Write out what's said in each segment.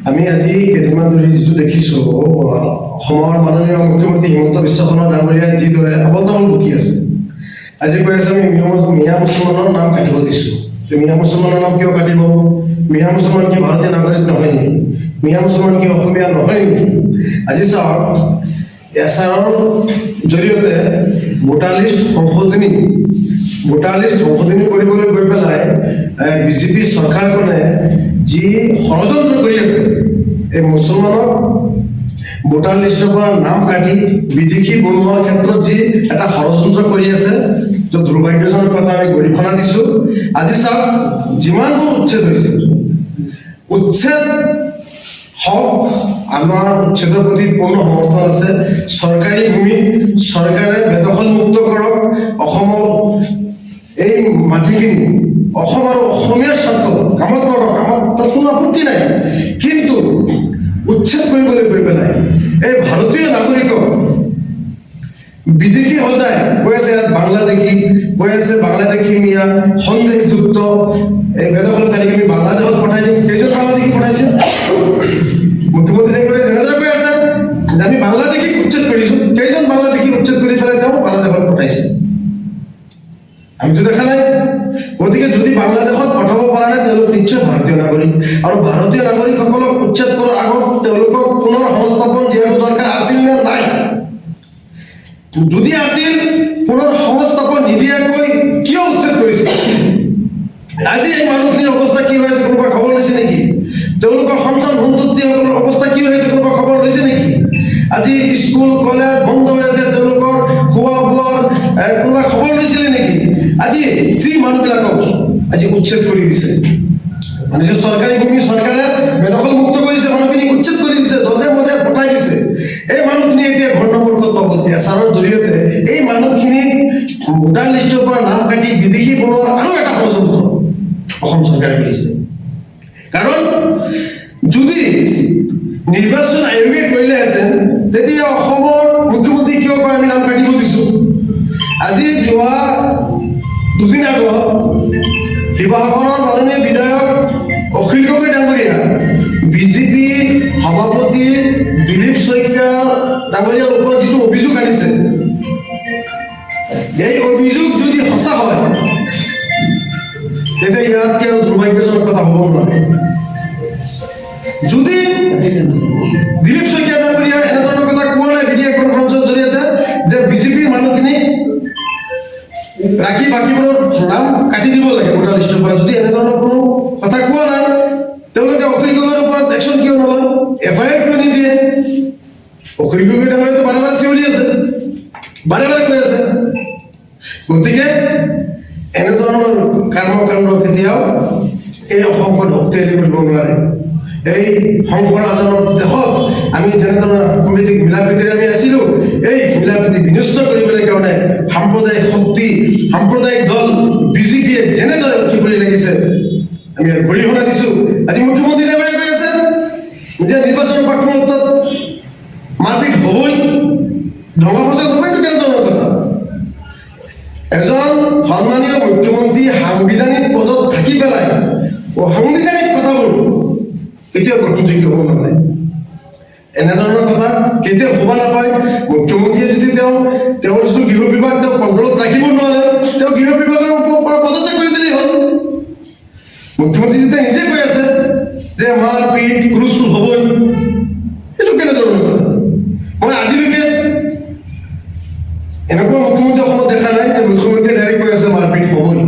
আমি আজি কেইদিনমান ধৰি যিটো দেখিছোঁ অসমৰ মাননীয় মুখ্যমন্ত্ৰী হিমন্ত বিশ্ব শৰ্মা ডাঙৰীয়াই যিদৰে আবল তাবল বকি আছে। আজি কৈ আছে আমি মিয়া মুছলমানৰ নাম কাটিব দিছোঁ। মিয়া মুছলমানৰ নাম কিয় কাটিব? মিয়া মুছলমান কি ভাৰতীয় নাগৰিক নহয় নেকি? মিয়া মুছলমান কি অসমীয়া নহয় নেকি? আজি চাওক, এছআৰৰ জৰিয়তে ভোটাৰ লিষ্ট সংশোধনী কৰিবলৈ গৈ পেলাই বিজেপি চৰকাৰখনে যি ষড়যন্ত্ৰ কৰি আছে, এই মুছলমানক ভোটাৰ লিষ্টৰ পৰা নাম কাটি বিদেশী বনোৱাৰ ক্ষেত্ৰত যি এটা ষড়যন্ত্ৰ কৰি আছে, তো দুৰ্ভাগ্যজনক কথা আমি গৰিহণা দিছোঁ। আজি চাওক, যিমানবোৰ উচ্ছেদ হৈছে, উচ্ছেদ হওক, আমাৰ উচ্ছেদৰ প্ৰতি পূৰ্ণ সমৰ্থন আছে। চৰকাৰী ভূমি চৰকাৰে বেদখল মুক্ত কৰক। অসমৰ এই মাটিখিনি অসম আৰু অসমীয়াৰ স্বাৰ্থ কামত কৰক, আমাৰ তাত কোনো আপত্তি নাই। কিন্তু উচ্ছেদ কৰিবলৈ গৈ পেলাই এই ভাৰতীয় নাগৰিকক বিদেশী সজাই কৈ আছে, ইয়াত বাংলাদেশী, কৈ আছে বাংলাদেশী মিয়া সন্দেহযুক্ত, এই বেদখলকাৰীক আমি বাংলাদেশত পঠাই দিম। কেইজন বাংলাদেশী পঠাইছে? মুখ্যমন্ত্ৰী যেনেদৰে কৈ আছে যে আমি বাংলাদেশীক উচ্ছেদ কৰিছোঁ, কেইজন বাংলাদেশী উচ্ছেদ কৰি পেলাই তেওঁ বাংলাদেশত পঠাইছে? আমিতো দেখা নাই। গতিকে যদি বাংলাদেশত পঠাব পৰা নাই, তেওঁলোক নিশ্চয় ভাৰতীয় নাগৰিক। আৰু ভাৰতীয় নাগৰিকসকলক উচ্ছেদ কৰাৰ আগত তেওঁলোকক পুনৰ সংস্থাপন দিয়াটো দৰকাৰ আছিল নে নাই? যদি আছিল, পুনৰ সংস্থাপন নিদিয়াকৈ কিয় উচ্ছেদ কৰিছে? আজি এই মানুহখিনিৰ অৱস্থা কি হৈ আছে কোনোবা খবৰ লৈছে নেকি? তেওঁলোকৰ সন্তান সন্ততিসকলৰ অৱস্থা কি হৈ আছে কোনোবা খবৰ লৈছে নেকি? আজি স্কুল কলেজ বন্ধ হৈ আছে, তেওঁলোকৰ খোৱা বোৱাৰ কোনোবা খবৰ লৈছিলে নেকি? আজি যি মানুহবিলাকক আজি উচ্ছেদ কৰি দিছে, মানে যে চৰকাৰী ভূমি চৰকাৰে বেদখল মুক্ত কৰিছে, মানুহখিনিক উচ্ছেদ কৰি দিছে, দলে মজে পঠাই দিছে। এই মানুহখিনি এতিয়া ঘৰ নম্বৰ ক'ত পাব? এছআৰৰ জৰিয়তে এই মানুহখিনিক ভোটাৰ লিষ্টৰ পৰা নাম কাটি বিদেশী বনোৱাৰ আৰু এটা ষড়যন্ত্ৰ অসম চৰকাৰে কৰিছে। কাৰণ যদি নিৰ্বাচন আয়োগে কৰিলেহেঁতেন, তেতিয়া অসমৰ মুখ্যমন্ত্ৰী কিয় কয় আমি নাম কাটিব দিছোঁ? আজি যোৱা দুদিন আগত শিৱসাগৰৰ মাননীয় বিধায়ক অখিল গগৈ ডাঙৰীয়া বিজেপি সভাপতি দিলীপ শইকীয়া ডাঙৰীয়াৰ ওপৰত যিটো অভিযোগ আনিছে, এই অভিযোগ যদি সঁচা হয়, তেতিয়া ইয়াতকৈ আৰু দুৰ্ভাগ্যজনক কথা হ'ব নোৱাৰে। যদি দিলীপ শইকীয়া ডাঙৰীয়া এনেধৰণৰ কথা কোৱা নাই ভিডিঅ' কনফাৰেন্সৰ জৰিয়তে যে বিজেপিৰ মানুহখিনি ৰাখি বাকীবোৰৰ নাম কাটি দিব লাগে ভোটাৰ লিষ্টৰ পৰা, যদি এনেধৰণৰ কোনো কথা কোৱা নাই, তেওঁলোকে অখিল গগৈৰ ওপৰত একশ্যন কিয় নলয়? FIR কিয় নিদিয়ে? অখিল গগৈ ডাঙৰীয়াটো বাৰে বাৰে চিঞৰি আছে, বাৰে বাৰে কৈ আছে। গতিকে এনেধৰণৰ কৰ্মকাণ্ড কেতিয়াও এই অসমখন শক্তিশালী কৰিব নোৱাৰে। এই শংকৰাজনৰ দেশত আমি যেনেধৰণৰ সাংবিধানিক মিলাপ্ৰীতিৰে আমি আছিলোঁ, এই মিলাপ্ৰীতি বিনষ্ট কৰিবলৈ কাৰণে সাম্প্ৰদায়িক শক্তি, সাম্প্ৰদায়িক দল বিজেপিয়ে যেনেদৰে উঠিবলৈ লাগিছে, আমি গৰিহণা দিছোঁ। আজি মুখ্যমন্ত্ৰী ডাঙৰীয়াই কৈ আছে যে নিৰ্বাচনৰ প্ৰাক মুহূৰ্তত মাৰপিট হ'বই, ধ্বংসপ্ৰচাৰ হ'বই। এইটো কেনেধৰণৰ কথা? এজন সন্মানীয় মুখ্যমন্ত্ৰী সাংবিধানিক পদত থাকি পেলাই অসাংবিধানিক কথাবোৰ কেতিয়াও গ্ৰহণযোগ্য হ'ব নোৱাৰে। এনেধৰণৰ কথা কেতিয়াও হ'ব নাপায়। মুখ্যমন্ত্ৰীয়ে যদি তেওঁৰ যিটো গৃহ বিভাগ তেওঁ কণ্ট্ৰলত ৰাখিব নোৱাৰে, তেওঁ গৃহ বিভাগৰ পৰা পদত্যাগ কৰি দিলেই হ'ল। মুখ্যমন্ত্ৰী যেতিয়া নিজে কৈ আছে যে মাৰপিট হুলস্থুল হ'বই, এইটো কেনেধৰণৰ কথা? মই আজিলৈকে এনেকুৱা মুখ্যমন্ত্ৰী অসমত দেখা নাই যে মুখ্যমন্ত্ৰীয়ে ডাইৰেক্ট কৈ আছে মাৰপিট হ'বই।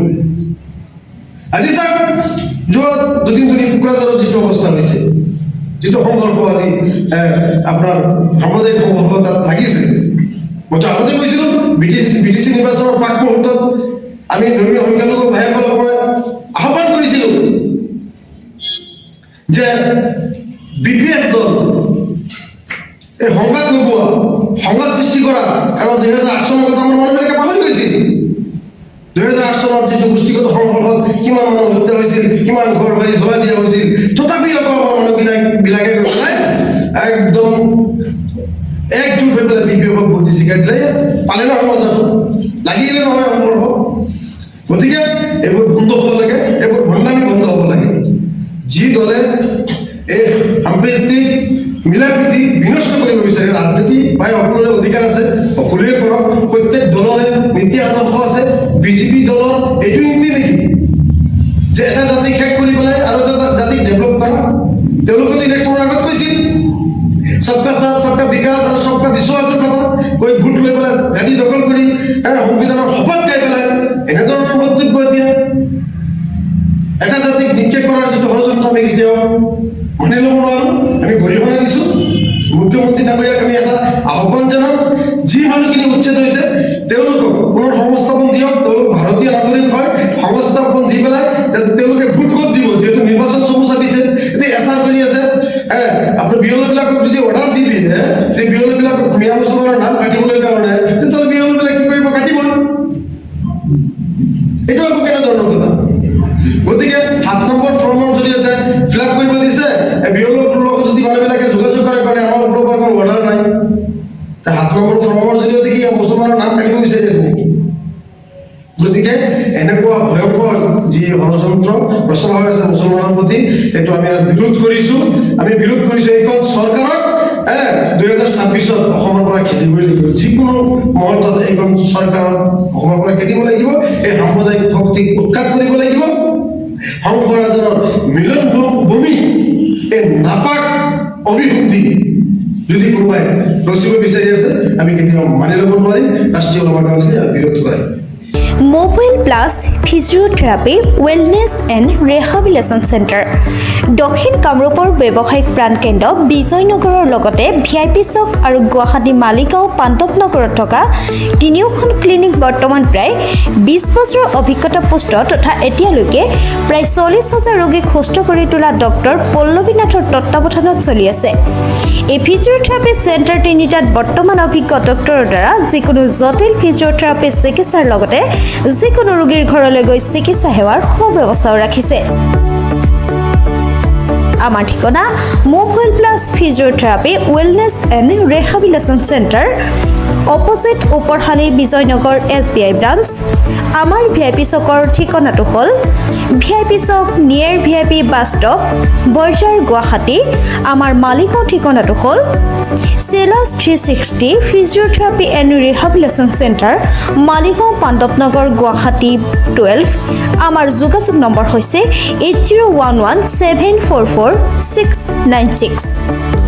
আজি চাওক, যোৱা দুদিন ধৰি কোকৰাঝাৰৰ যিটো অৱস্থা হৈছে, যিটো সংঘৰ্ষ আজি আপোনাৰ সাম্প্ৰদায়িক সংঘৰ্ষ তাত লাগিছে, মইতো আগতে কৈছিলোঁ BTC নিৰ্বাচনৰ প্ৰাক মুহূৰ্তত আমি ধৰ্মীয় সংখ্যালঘু ভাইসকলক মই আহ্বান কৰিছিলোঁ যে BPF দল এই সংঘাত লগোৱা, সংঘাত সৃষ্টি কৰা, কাৰণ 2008 চনৰ কথা আমাৰ মানুহবিলাকে পাহৰি গৈছিল। 2008 চনত যিটো গোষ্ঠীগত সংঘৰ্ষত কিমান মানুহ হত্যা হৈছিল, কিমান ঘৰ বাৰী জ্বলাই দিয়া হৈছিল, তথাপিও অসমৰ মানুহবিলাকে গৈ পেলাই একদম একজোট হৈ পেলাই BPFক ভোট দি জিকাই দিলে। পালে না সমাজতো লাগিলে নহয় সংঘৰ্ষ। গতিকে এইবোৰ বন্ধ হ'ব লাগে, এইবোৰ ভণ্ডামি বন্ধ হ'ব লাগে। যি দলে এই মিলা প্ৰীতি বিনষ্ট কৰিব বিচাৰে ৰাজনীতি ভাই সকলোৰে অধিকাৰ আছে সকলোৱে কৰক প্ৰত্যেক দলৰে নীতি আদৰ্শ আছে বিজেপি দলৰ এইটো নীতি নেকি যে এটা জাতি শেষ কৰি পেলাই আৰু এটা জাতিক ডেভেলপ কৰা তেওঁলোকে ইলেকশ্যনৰ আগত কৈছিল सबका साथ सबका विकास और सबका विश्वास कोई भूट লৈ পেলাই গাড়ী দখল কৰি সংবিধানৰ শপত গাই পেলাই এনেধৰণৰ বক্তব্য দিয়া এটা জাতিক নিক্ষেপ কৰাৰ যিটো ষড়যন্ত্ৰ আমি কেতিয়াও মানি ল'ব নোৱাৰো আমি গৰিহণা দিছোঁ মুখ্যমন্ত্ৰী ডাঙৰীয়াক আমি এটা আহ্বান জনাম যি মানুহখিনি উচ্ছেদ হৈছে তেওঁলোকক পুনৰ সংস্থাপন দিয়ক তেওঁলোক ভাৰতীয় নাগৰিক হয় সংস্থাপন দি পেলাই তেওঁলোকে ভোট ক'ত দিব যিহেতু নিৰ্বাচন চমু চাপিছে এতিয়া এছাৰ কৰি আছে আপোনাৰ বিয়লবিলাকক যদি অৰ্ডাৰ দি দিয়ে যে বিয়লবিলাকক মিয়া মুছলমানৰ নাম কাটিবলৈ কাৰণে তেতিয়াহ'লে বিয়লবিলাক কি কৰিব কাটিবই এইটো আকৌ কেনেধৰণৰ কথা গতিকে 7 নম্বৰ ফৰ্মৰ জৰিয়তে ফিল আপ কৰিব দিছে বিয়লৰ লগত যদি মানুহবিলাকে যোগাযোগ কৰে কাৰণে আমাৰ ওপৰৰ পৰা কোনো অৰ্ডাৰ নাই 7 নম্বৰ ফৰ্মৰ জৰিয়তে কি মুছলমানৰ নাম কাটিব বিচাৰি আছে নেকি গতিকে এনেকুৱা ভয়ংকৰ যি ষড়যন্ত্ৰ প্ৰচলন হৈ আছে মুছলমানৰ প্ৰতি এইটো আমি বিৰোধ কৰিছোঁ এইখন চৰকাৰক 2026 অসমৰ পৰা খেদিবই লাগিব যিকোনো মুহূৰ্তত এইখন চৰকাৰক অসমৰ পৰা খেদিব লাগিব এই সাম্প্ৰদায়িক শক্তিক উৎখাত কৰিব লাগিব সংঘৰাজনৰ মিলন ভূমি এই নাপাক অভিসন্ধি যদি কোনোবাই ৰচিব বিচাৰি আছে আমি কেতিয়াও মানি ল'ব নোৱাৰিম ৰাষ্ট্ৰীয় ওলামা কাউন্সিলে বিৰোধ কৰে mobile plus physiotherapy wellness and rehabilitation centre দক্ষিণ কামৰূপৰ ব্যৱসায়িক প্ৰাণকেন্দ্ৰ বিজয়নগৰৰ লগতে VIP চক আৰু গুৱাহাটী মালিগাঁও পাণ্ডৱনগৰত থকা তিনিওখন ক্লিনিক বৰ্তমান প্ৰায় 20 বছৰৰ অভিজ্ঞতা পুষ্ট তথা এতিয়ালৈকে প্ৰায় 40,000 ৰোগীক সুস্থ কৰি তোলা ডক্টৰ পল্লৱীনাথৰ তত্ত্বাৱধানত চলি আছে এই ফিজিওথেৰাপি চেণ্টাৰ তিনিটাত বৰ্তমান অভিজ্ঞ ডক্টৰৰ দ্বাৰা যিকোনো জটিল ফিজিওথেৰাপি চিকিৎসাৰ লগতে যিকোনো ৰোগীৰ ঘৰলৈ গৈ চিকিৎসা সেৱাৰ সুব্যৱস্থাও ৰাখিছে আমাৰ ঠিকনা mobile plus physiotherapy wellness and rehabilitation centre opposite Uparhali Bijoynagar SBI branch আমাৰ VIP চকৰ ঠিকনাটো হ'ল VIP chowk near VIP bus stop Borjhar Guwahati আমাৰ মালিগাঁও ঠিকনাটো হ'ল চেলাছ 360 physiotherapy and rehabilitation centre Maligaon Pandavnagar Guwahati 12 আমাৰ যোগাযোগ নম্বৰ হৈছে 8011744696